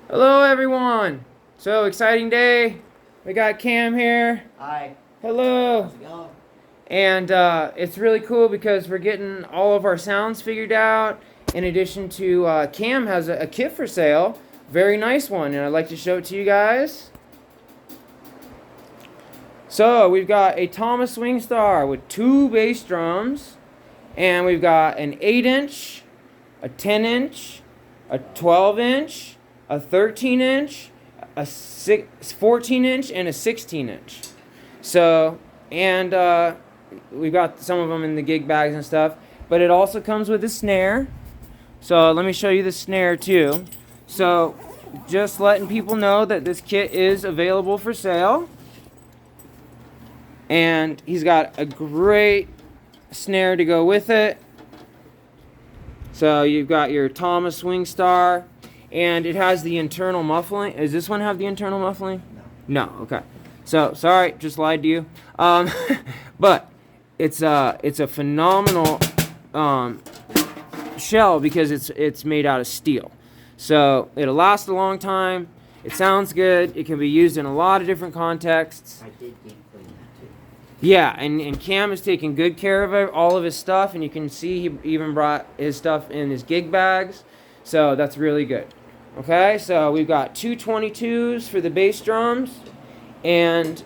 Hello everyone! So exciting day. We got Cam here. Hi. Hello. How's it going? And it's really cool because we're getting all of our sounds figured out. In addition to Cam has a kit for sale. Very nice one, and I'd like to show it to you guys. So we've got a Tama Swingstar with 2 bass drums. And we've got an 8-inch, a 10-inch, a 12-inch, a 13-inch, a 14-inch, and a 16-inch. So, and we've got some of them in the gig bags and stuff. But it also comes with a snare. So let me show you the snare too. So just letting people know that this kit is available for sale. And he's got a great snare to go with it. So you've got your Tama Swingstar, and it has the internal muffling. Does this one have the internal muffling? No. Okay. So sorry, just lied to you. But it's a phenomenal shell because it's made out of steel. So it'll last a long time. It sounds good. It can be used in a lot of different contexts. I did game clean that too. Yeah, and Cam is taking good care of all of his stuff, and you can see he even brought his stuff in his gig bags. So that's really good. Okay, so we've got 2 22s for the bass drums. And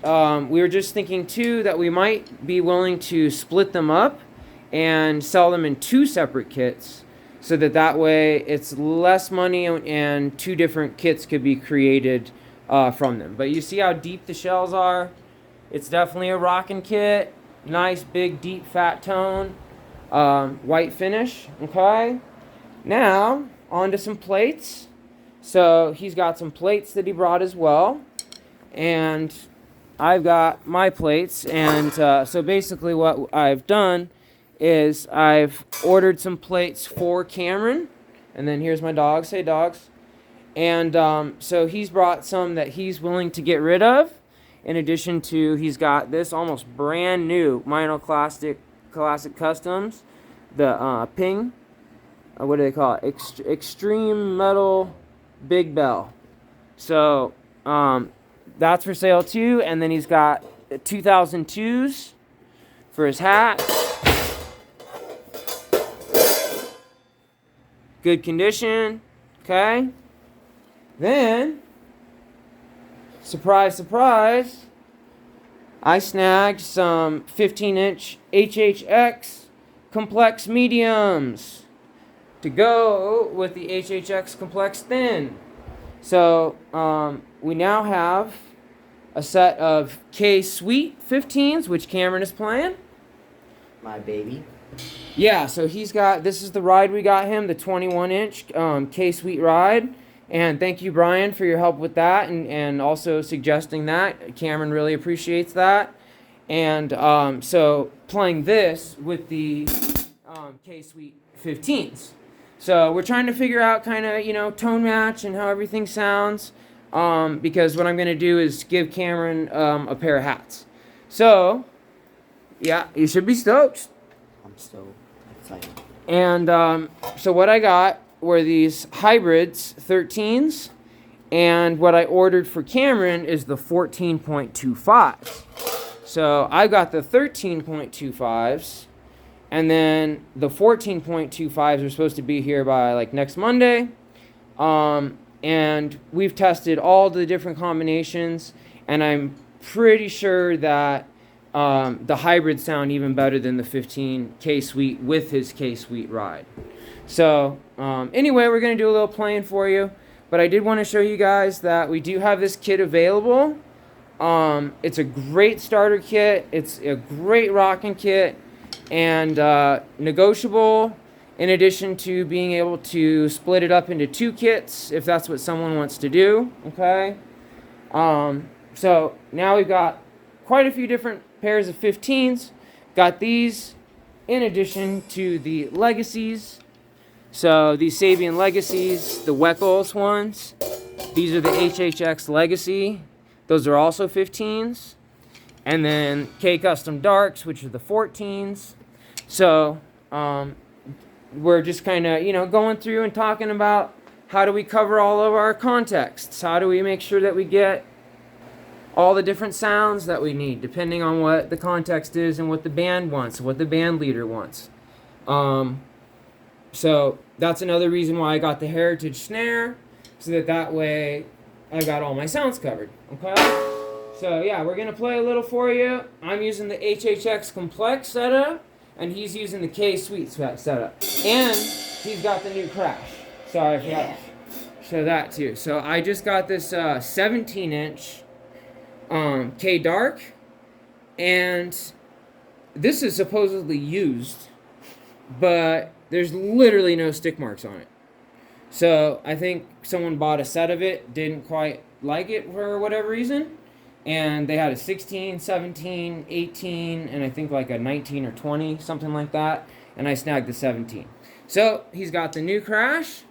we were just thinking too that we might be willing to split them up and sell them in 2 separate kits, so that way it's less money and 2 different kits could be created from them. But you see how deep the shells are? It's definitely a rockin' kit. Nice big deep fat tone, white finish. Okay, now on to some plates. So he's got some plates that he brought as well. And I've got my plates, and so basically what I've done is I've ordered some plates for Cameron, and then here's my dogs. Hey, dogs. And so he's brought some that he's willing to get rid of. In addition to, he's got this almost brand new Mino Classic Customs, the Ping, what do they call it? Extreme Metal Big Bell. So that's for sale too. And then he's got 2002s for his hat. Good condition. Okay. Then, surprise, surprise, I snagged some 15-inch HHX complex mediums to go with the HHX complex thin. So we now have a set of K-Sweet 15s, which Cameron is playing. My baby. Yeah, so he's got, this is the ride we got him, the 21-inch K-Sweet ride. And thank you, Brian, for your help with that and also suggesting that. Cameron really appreciates that. And so playing this with the K-Sweet 15s. So we're trying to figure out kind of, tone match and how everything sounds. Because what I'm going to do is give Cameron a pair of hats. So, yeah, you should be stoked. I'm so excited. And so what I got were these hybrids 13s. And what I ordered for Cameron is the 14.25s. So I got the 13.25s. And then the 14.25s are supposed to be here by like next Monday. And we've tested all the different combinations. And I'm pretty sure that the hybrids sound even better than the 15 K-Sweet with his K-Sweet ride. So anyway, we're going to do a little playing for you. But I did want to show you guys that we do have this kit available. It's a great starter kit. It's a great rocking kit. And negotiable, in addition to being able to split it up into 2 kits if that's what someone wants to do. Okay. So now we've got quite a few different pairs of 15s. Got these in addition to the Legacies. So these Sabian Legacies, the Weckles ones. These are the HHX Legacy. Those are also 15s. And then K Custom Darks, which are the 14s. So we're just kind of, going through and talking about how do we cover all of our contexts? How do we make sure that we get all the different sounds that we need, depending on what the context is and what the band wants, what the band leader wants. So that's another reason why I got the Heritage Snare, so that way I got all my sounds covered, okay? So yeah, we're gonna play a little for you. I'm using the HHX Complex setup, and he's using the K Sweet setup. And he's got the new Crash. Sorry, I forgot to show that too. So I just got this 17-inch K Dark, and this is supposedly used, but there's literally no stick marks on it. So I think someone bought a set of it, didn't quite like it for whatever reason, and they had a 16, 17, 18, and I think like a 19 or 20, something like that, and I snagged the 17. So he's got the new Crash.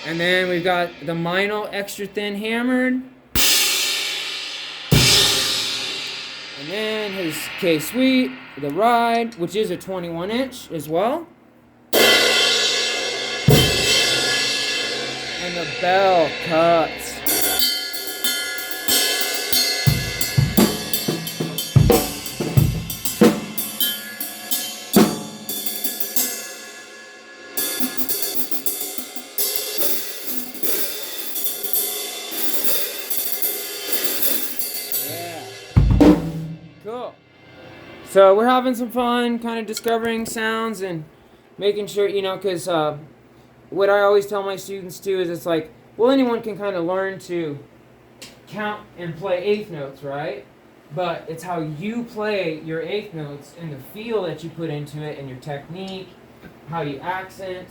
And then we've got the Meinl extra thin hammered. And then his K Sweet, the Ride, which is a 21-inch as well. And the Bell cuts. Cool. So we're having some fun kind of discovering sounds and making sure, because what I always tell my students too is it's like, well, anyone can kind of learn to count and play eighth notes, right? But it's how you play your eighth notes and the feel that you put into it and your technique, how you accent,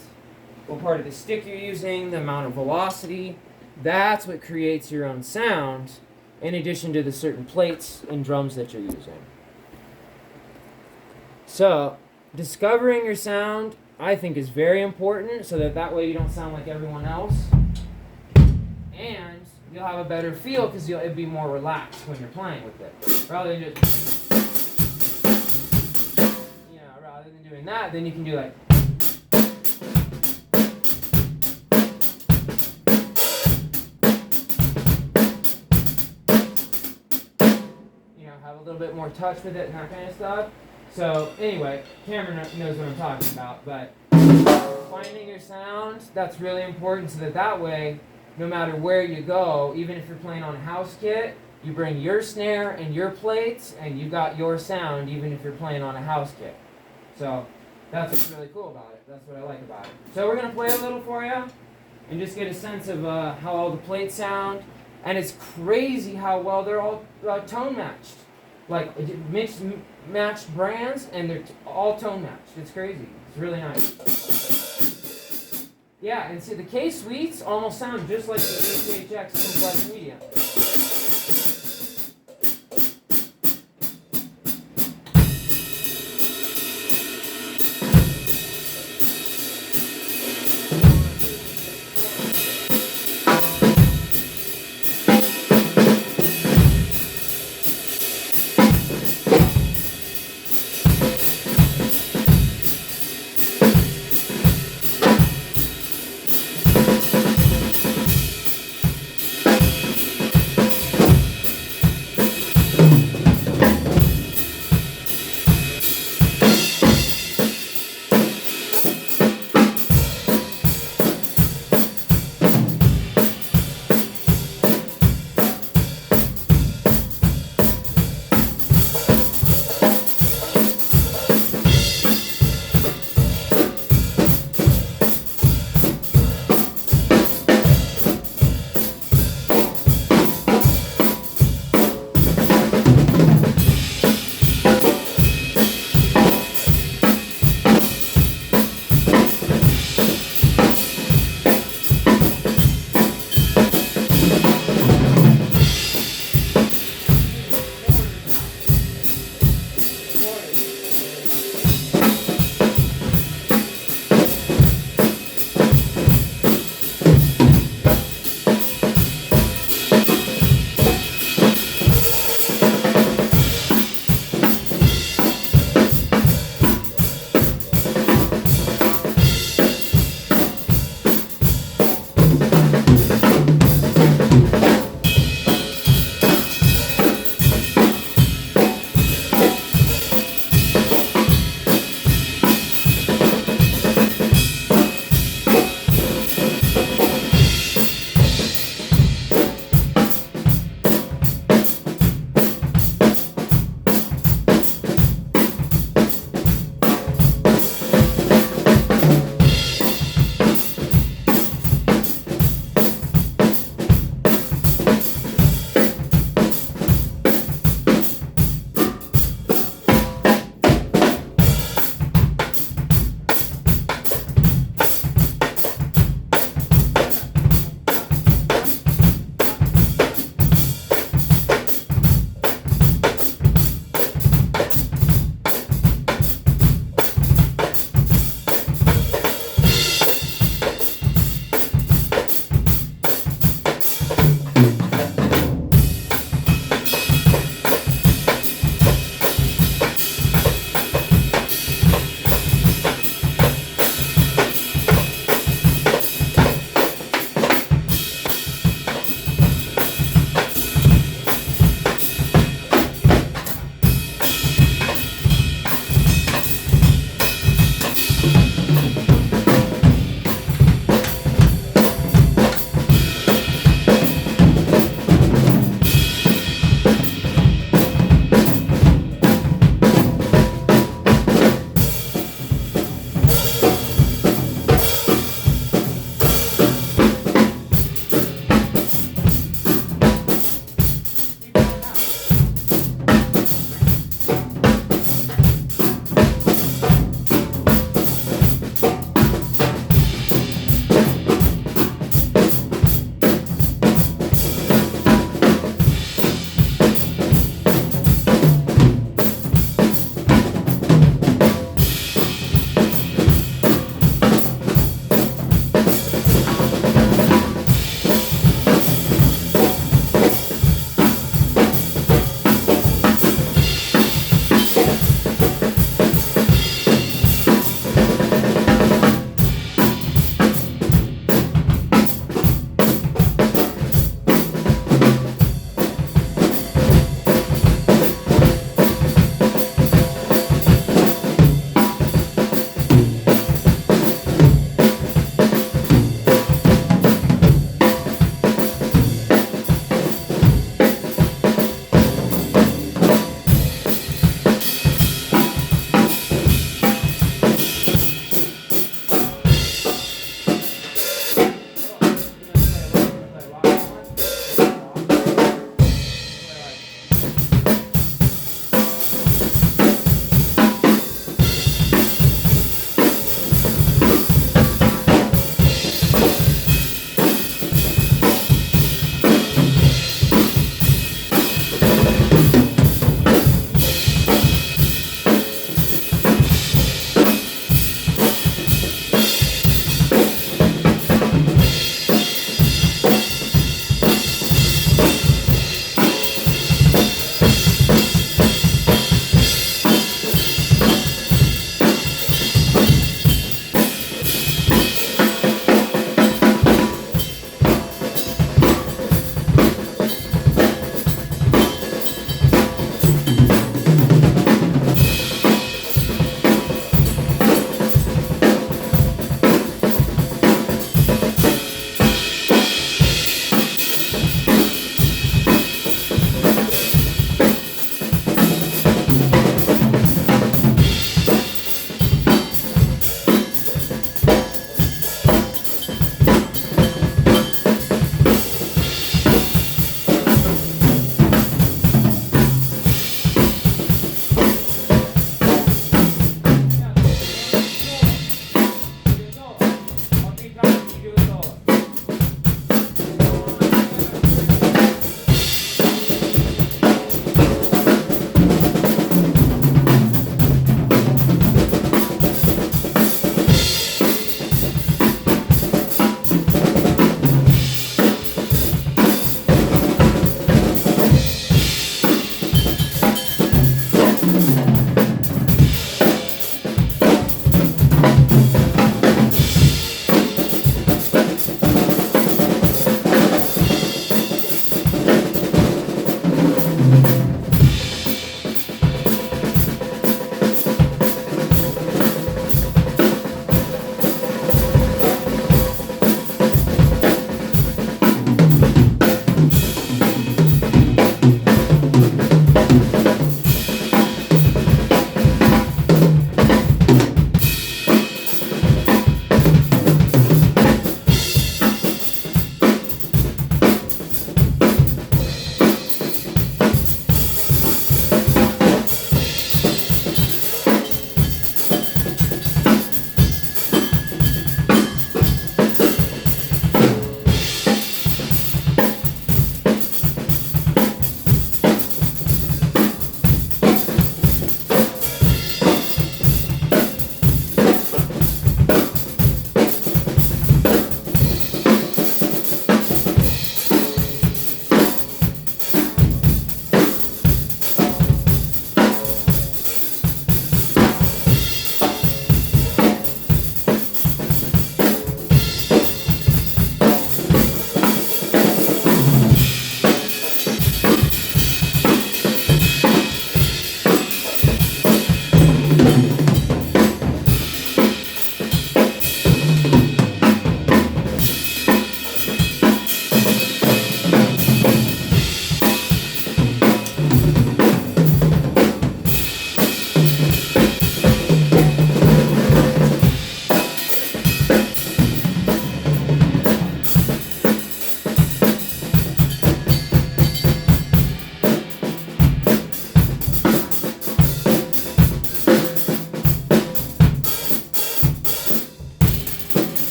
what part of the stick you're using, the amount of velocity. That's what creates your own sound, in addition to the certain plates and drums that you're using. So, discovering your sound, I think, is very important, so that way you don't sound like everyone else. And you'll have a better feel because it'll be more relaxed when you're playing with it. Rather than just, rather than doing that, then you can do like, have a little bit more touch with it and that kind of stuff. So anyway, Cameron knows what I'm talking about, but finding your sound, that's really important, so that way, no matter where you go, even if you're playing on a house kit, you bring your snare and your plates, and you got your sound, even if you're playing on a house kit. So that's what's really cool about it. That's what I like about it. So we're going to play a little for you, and just get a sense of how all the plates sound. And it's crazy how well they're all tone matched. Like, matched brands, and they're all tone matched. It's crazy. It's really nice. Yeah, and see, the K Sweets almost sound just like the HHX Complex Medium.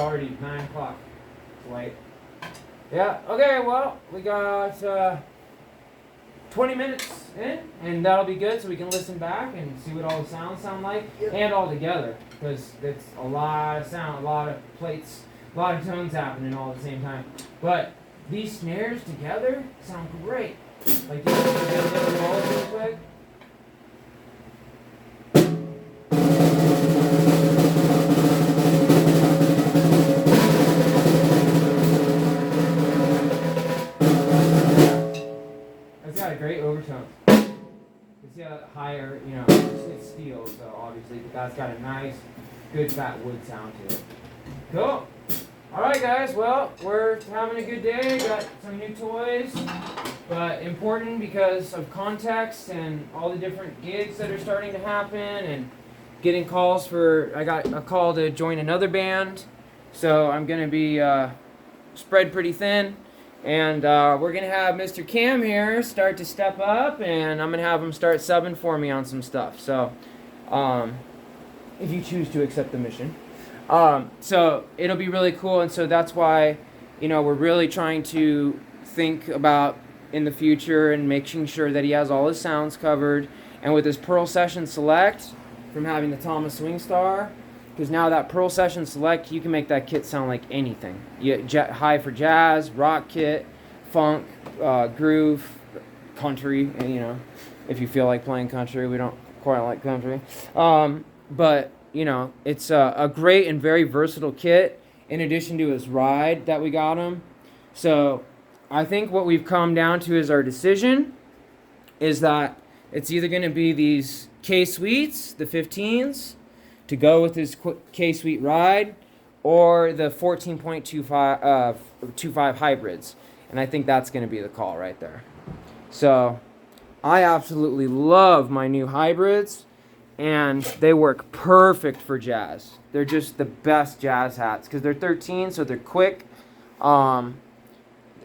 already 9 o'clock. It's late. Yeah, okay, well, we got 20 minutes in, and that'll be good so we can listen back and see what all the sounds sound like, and all together, because it's a lot of sound, a lot of plates, a lot of tones happening all at the same time. But these snares together sound great. Like, you get a little roll real quick. It's got a great overtone. It's got higher, you know, it's steel, so obviously, but that's got a nice, good fat wood sound to it. Cool. Alright guys, well, we're having a good day, got some new toys, but important because of context and all the different gigs that are starting to happen, and getting calls for, I got a call to join another band, so I'm going to be spread pretty thin, and we're going to have Mr. Cam here start to step up, and I'm going to have him start subbing for me on some stuff, so if you choose to accept the mission. So it'll be really cool, and so that's why, you know, we're really trying to think about in the future and making sure that he has all his sounds covered, and with his Pearl Session Select, from having the Tama Swingstar, because now that Pearl Session Select, you can make that kit sound like anything. High for jazz, rock kit, funk, groove, country, and, you know, if you feel like playing country, we don't quite like country. But you know, it's a great and very versatile kit, in addition to his ride that we got him. So I think what we've come down to is our decision is that it's either going to be these K-Suites, the 15s, to go with his K-Suite ride, or the 14.25 hybrids. And I think that's going to be the call right there. So I absolutely love my new hybrids. And they work perfect for jazz. They're just the best jazz hats because they're 13, so they're quick, and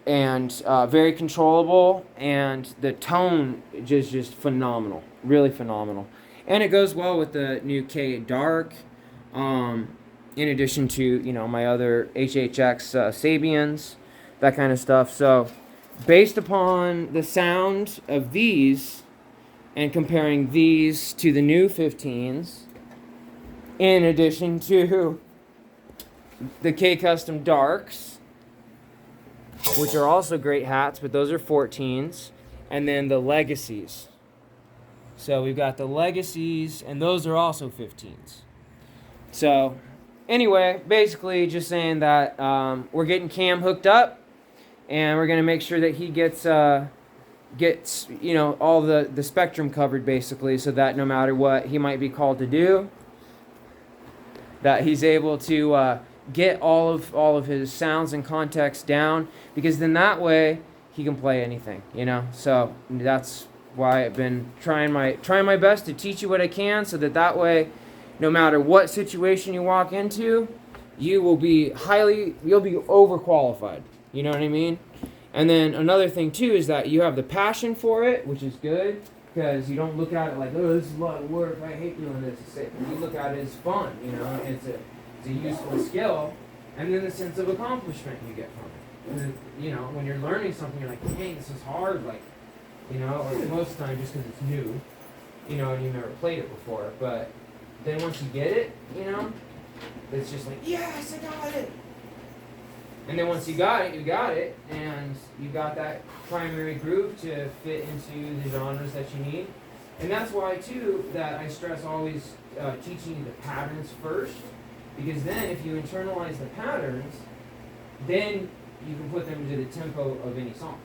very controllable, and the tone is just phenomenal, really phenomenal. And it goes well with the new K Dark, in addition to, you know, my other HHX Sabians, that kind of stuff. So based upon the sound of these, and comparing these to the new 15s, in addition to the K-Custom Darks, which are also great hats, but those are 14s, and then the Legacies. So we've got the Legacies, and those are also 15s. So anyway, basically just saying that we're getting Cam hooked up, and we're going to make sure that he gets you know, all the spectrum covered, basically, so that no matter what he might be called to do, that he's able to get all of his sounds and context down, because then that way he can play anything, you know. So that's why I've been trying my best to teach you what I can, so that way, no matter what situation you walk into, you'll be overqualified. You know what I mean? And then another thing too is that you have the passion for it, which is good, because you don't look at it like, oh, this is a lot of work, I hate doing this. You look at it as fun, you know, and it's a useful skill, and then the sense of accomplishment you get from it. And, you know, when you're learning something, you're like, dang, this is hard, like, you know, or most of the time just because it's new, you know, and you've never played it before. But then once you get it, you know, it's just like, yes, I got it. And then once you got it, and you got that primary groove to fit into the genres that you need. And that's why, too, that I stress always teaching you the patterns first, because then if you internalize the patterns, then you can put them into the tempo of any song.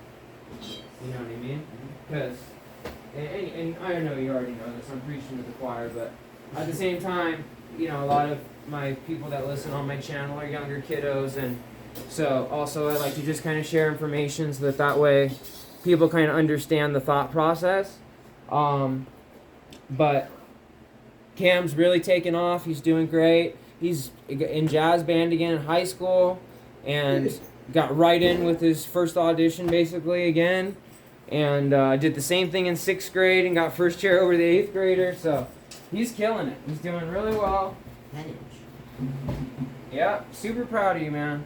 You know what I mean? Because, and I know you already know this, I'm preaching to the choir, but at the same time, you know, a lot of my people that listen on my channel are younger kiddos, and so also I like to just kind of share information so that way people kind of understand the thought process. But Cam's really taken off. He's doing great. He's in jazz band again in high school, and got right in with his first audition basically again, and did the same thing in 6th grade and got first chair over the 8th grader. So he's killing it. He's doing really well. Yeah, super proud of you, man.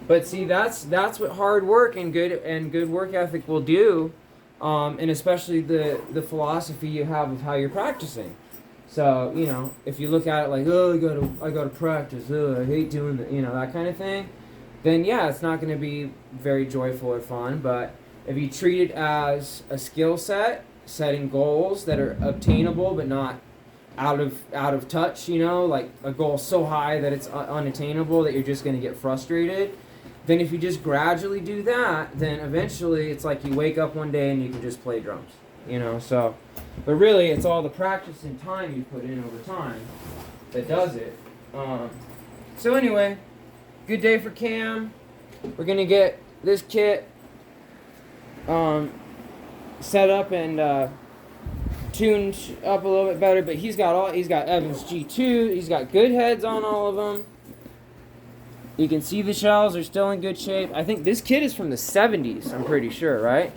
But see, that's what hard work and good work ethic will do, and especially the philosophy you have of how you're practicing. So if you look at it like, oh, I gotta practice, oh, I hate doing that, that kind of thing, then yeah, it's not going to be very joyful or fun. But if you treat it as a skill set, setting goals that are obtainable but not out of touch, like a goal so high that it's unattainable that you're just going to get frustrated, then if you just gradually do that, then eventually it's like you wake up one day and you can just play drums, so, but really it's all the practice and time you put in over time that does it. So anyway, good day for Cam. We're going to get this kit set up and tuned up a little bit better, but he's got Evans G2, he's got good heads on all of them. You can see the shells are still in good shape. I think this kit is from the 70s, I'm pretty sure, right?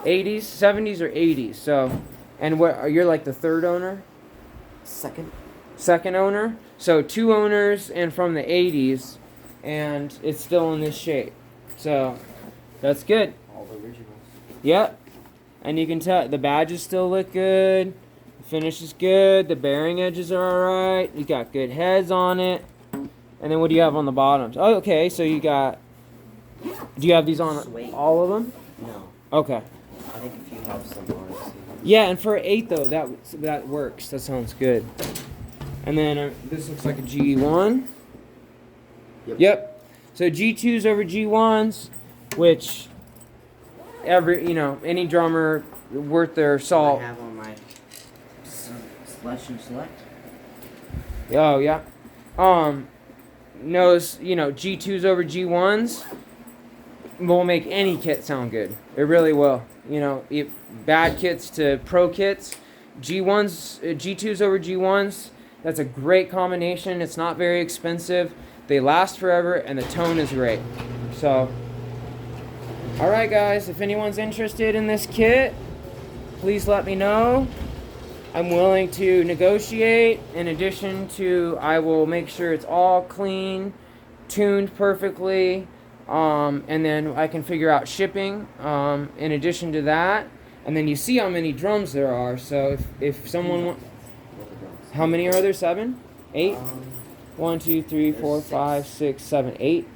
80s, 70s or 80s. So, and you're like the third owner? Second owner. So 2 owners and from the 80s, and it's still in this shape. So that's good. All the originals. Yep. And you can tell the badges still look good. The finish is good. The bearing edges are alright. You got good heads on it. And then what do you have on the bottoms? Oh, okay. So you got. Do you have these on all of them? No. Okay. I think if you have some on. Yeah, and for 8 though, that works. That sounds good. And then this looks like a G1. Yep. So G2s over G1s, which any drummer worth their salt. I have on my Slush and Select. Oh yeah. Knows G2s over G1s will make any kit sound good. It really will. Bad kits to pro kits, G2s over G1s. That's a great combination. It's not very expensive. They last forever, and the tone is great. So, all right, guys. If anyone's interested in this kit, please let me know. I'm willing to negotiate. In addition to, I will make sure it's all clean, tuned perfectly, and then I can figure out shipping. In addition to that, and then you see how many drums there are. So if someone wants, how many are there? 7, 8. 1, 2, 3, 4, 5, 6, 7, 8,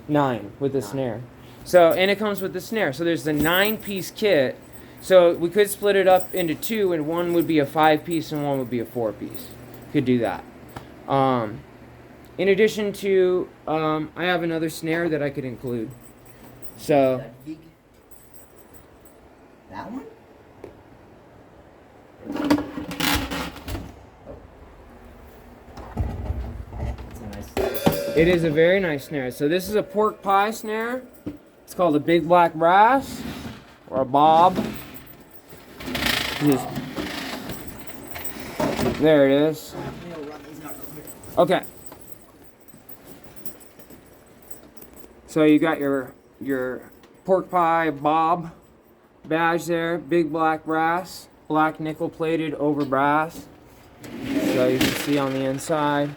9 with the snare. So, and it comes with the snare. So there's the 9-piece kit. So we could split it up into 2, and one would be a 5-piece and one would be a 4-piece. Could do that. In addition to, I have another snare that I could include. So. That one? It is a very nice snare. So this is a pork pie snare. It's called a big black brass or a bob. There it is. Okay. So you got your pork pie bob badge there, big black brass, black nickel plated over brass. So you can see on the inside,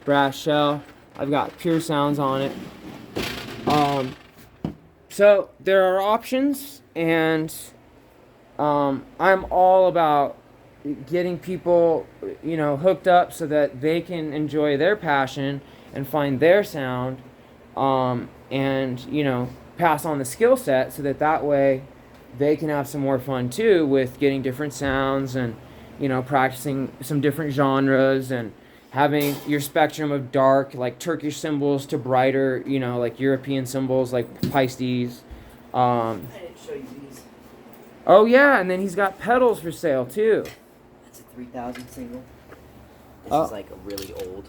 brass shell. I've got pure sounds on it. So there are options, and I'm all about getting people, hooked up so that they can enjoy their passion and find their sound, and pass on the skill set so that way they can have some more fun too with getting different sounds and practicing some different genres and having your spectrum of dark, like Turkish cymbals, to brighter, like European cymbals, like Pisces. I didn't show you these. Oh yeah, and then he's got pedals for sale too. That's a 3000 single. This is like a really old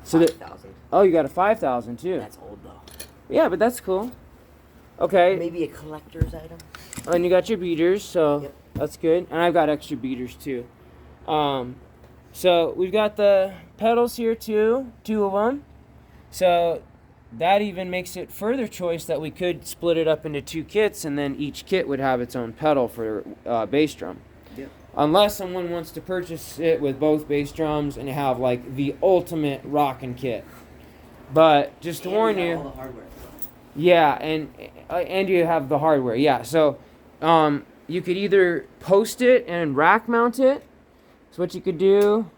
5000. Oh, you got a 5000 too. That's old though. Yeah, but that's cool. Okay. Maybe a collector's item. And you got your beaters, so yep. That's good. And I've got extra beaters too. So we've got the pedals here too, 2 of them. So that even makes it further choice that we could split it up into 2 kits, and then each kit would have its own pedal for bass drum. Yep. Unless someone wants to purchase it with both bass drums and have like the ultimate rockin' kit. But just to And warn you you, have all the hardware. yeah, and you have the hardware, yeah. So you could either post it and rack mount it. So what you could do,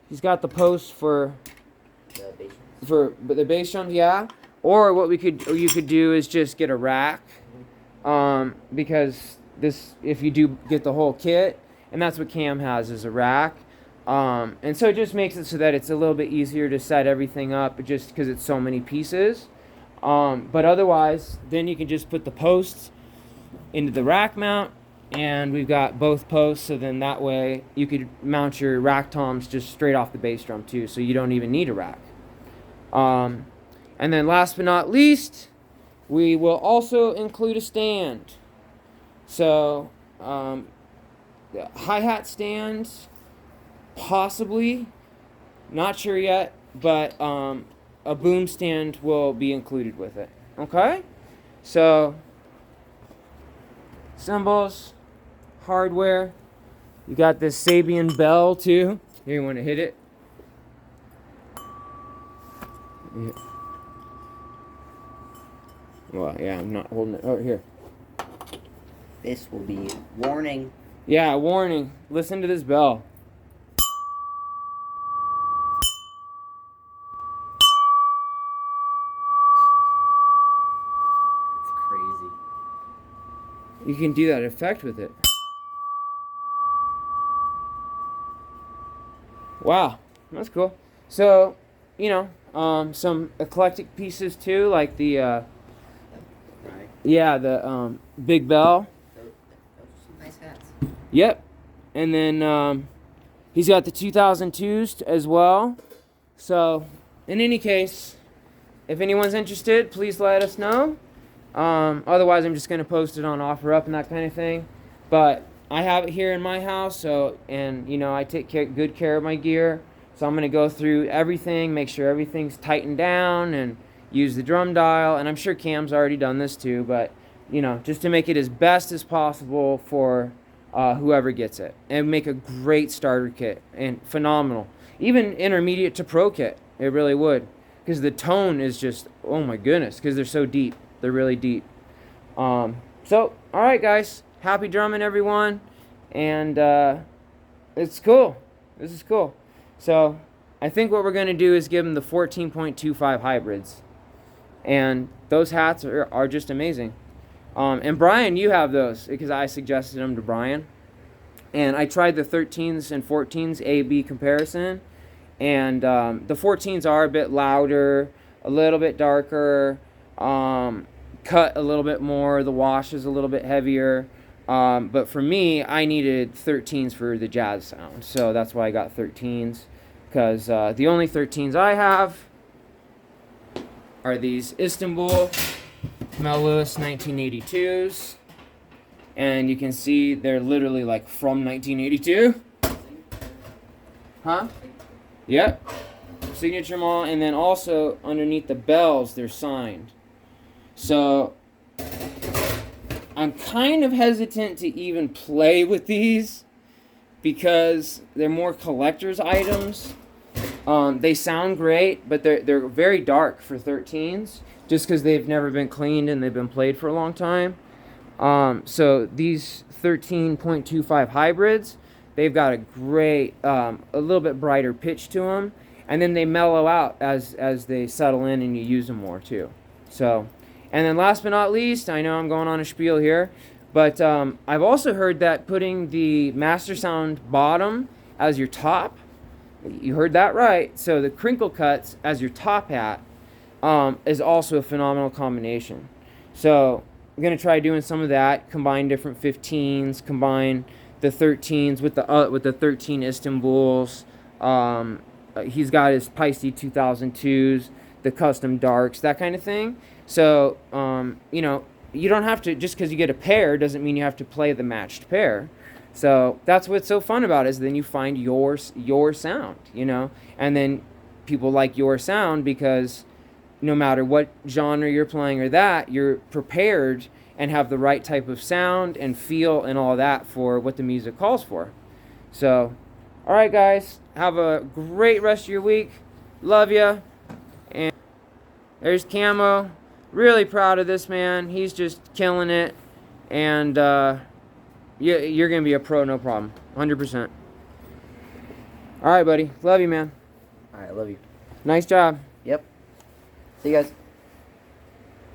he's got the post for the bass drums, yeah. Or what you could do is just get a rack, because if you do get the whole kit, and that's what Cam has, is a rack. And so it just makes it so that it's a little bit easier to set everything up, just because it's so many pieces. But otherwise, then you can just put the posts into the rack mount, and we've got both posts, so then that way you could mount your rack toms just straight off the bass drum too, so you don't even need a rack. And then last but not least, we will also include a stand. So the hi-hat stand, possibly, not sure yet, but a boom stand will be included with it. Okay? So cymbals, hardware. You got this Sabian Bell too. Here, you want to hit it? Yeah. Well, yeah, I'm not holding it. Oh, here. This will be warning. Yeah, warning. Listen to this bell. It's crazy. You can do that effect with it. Wow, that's cool. So, you know, some eclectic pieces too, like the Right. yeah, the big bell. Those are some nice hats. Yep. And then he's got the 2002s as well. So, in any case, if anyone's interested, please let us know. Otherwise, I'm just going to post it on OfferUp and that kind of thing. But I have it here in my house, and you know, I take good care of my gear. So I'm going to go through everything, make sure everything's tightened down, and use the drum dial. And I'm sure Cam's already done this too, but you know, just to make it as best as possible for whoever gets it, and make a great starter kit, and phenomenal, even intermediate to pro kit. It really would, because the tone is just, oh my goodness, because they're so deep. They're really deep. So all right, guys, happy drumming, everyone, and it's cool. This is cool. So I think what we're going to do is give them the 14.25 hybrids, and those hats are just amazing. And Brian, you have those, because I suggested them to Brian. And I tried the 13s and 14s A-B comparison. And the 14s are a bit louder, a little bit darker, cut a little bit more. The wash is a little bit heavier. But for me, I needed 13s for the jazz sound. So that's why I got 13s. Because the only 13s I have are these Istanbul Mel Lewis 1982s, and you can see they're literally like from 1982. Huh? Yep. Signature model, and then also underneath the bells they're signed. So I'm kind of hesitant to even play with these because they're more collector's items. They sound great, but they're very dark for 13s. Just because they've never been cleaned and they've been played for a long time. So these 13.25 hybrids, they've got a great, a little bit brighter pitch to them, and then they mellow out as they settle in and you use them more too. So, and then last but not least, I know I'm going on a spiel here, but I've also heard that putting the Master Sound bottom as your top, you heard that right, so the crinkle cuts as your top hat, is also a phenomenal combination. So I'm going to try doing some of that, combine different 15s, combine the 13s with the 13 Istanbuls. He's got his Pisces 2002s, the custom darks, that kind of thing. So, you know, you don't have to, just because you get a pair doesn't mean you have to play the matched pair. So that's what's so fun about it, is then you find your sound, you know, and then people like your sound because no matter what genre you're playing or that, you're prepared and have the right type of sound and feel and all that for what the music calls for. So, all right, guys, have a great rest of your week. Love ya. And There's Camo. Really proud of this man. He's just killing it. And you're going to be a pro, no problem. 100%. All right, buddy. Love you, man. All right, love you. Nice job. Yep. See you guys.